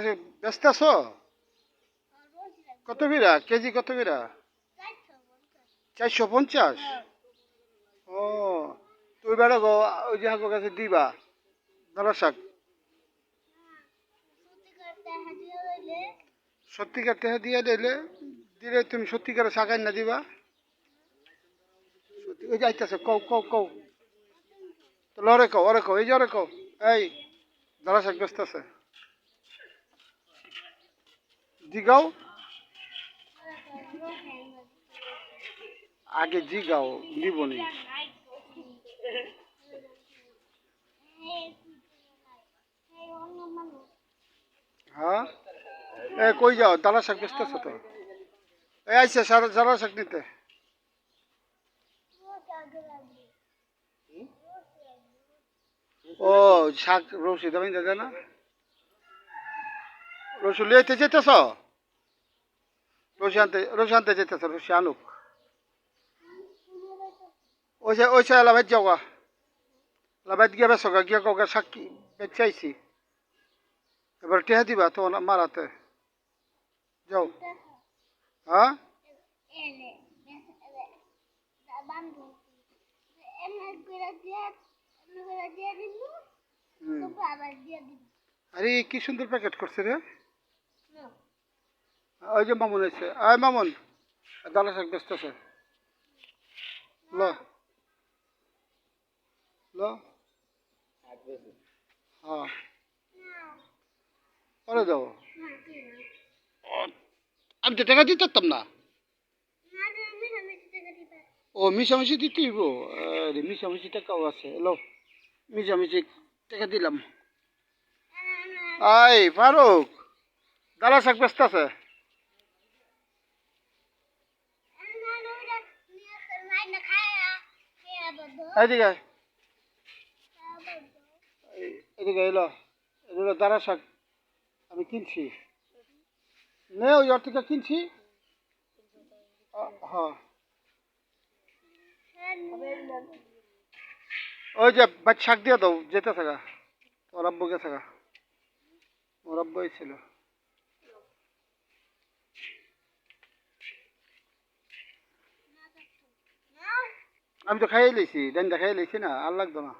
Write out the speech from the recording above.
কাছে ব্যস্ত আছো? কত বিরা কেজি, কত বিরা? 450। ও, তুই বেড়া গো, ওই যে হাগো কাছে দিবা দালা শাক। সত্যিকার টেহা দিয়ে দিলে দিলে তুমি সত্যিকার শাক না দিবা। সত্যি ওই যে আইতাছে, কও কও কও। তো লরে কও, ওরে কও, এই যে ওরে কও। এই দালা শাক ব্যস্ত আছে, জিগাও। আগে জিগাও, দিবনি। হ্যাঁ, এ কই যাও, দালা শাক ব্যস্ত আছে তো। এই আইসে দালা শাক নিতে। ও, শাক রসি দামি দাদা না, রসুন লিয়ে যেতেছ? রসি আনতে যেতেছ, রসি আনুক। ওই সে লাভাইত যাও গা, লাভাইত গিয়া বেসো গা, গিয়া কগা শাক বেচাইছি। এবার টেহা দিবা তো মারাতে যাও। হ্যাঁ, আরে কি সুন্দর প্যাকেট করছে রে। ওই যে মামুন আছে, আয় মামুন, দালা শাক ব্যস্ত আছে। ল ল, হ্যাঁ, পরে যাবো। আমি তো টাকা দিতে পারতাম না। ও, মিশামিশি দিতে হইব। আরে মিশামিশি টাকাও আছে, এলো মিশামিশি টাকা দিলাম। আই ফারুক, দালা শাক ব্যস্ত আছে। এদিকে আয়, এদিকে এলো, এগুলো দালা শাক আমি কিনছি। নে ওই ওর থেকে কিনছি। হ্যাঁ, ওই যে বাচ্চা শাক দিয়ে দাও, যেতে থাকা ওর আব্বু গেছে গা, ওর আব্বুই ছিল। আমি তো খাইয়ে লইছি, ডান্ডা খাইয়ে লইছি না, আর লাগতো না।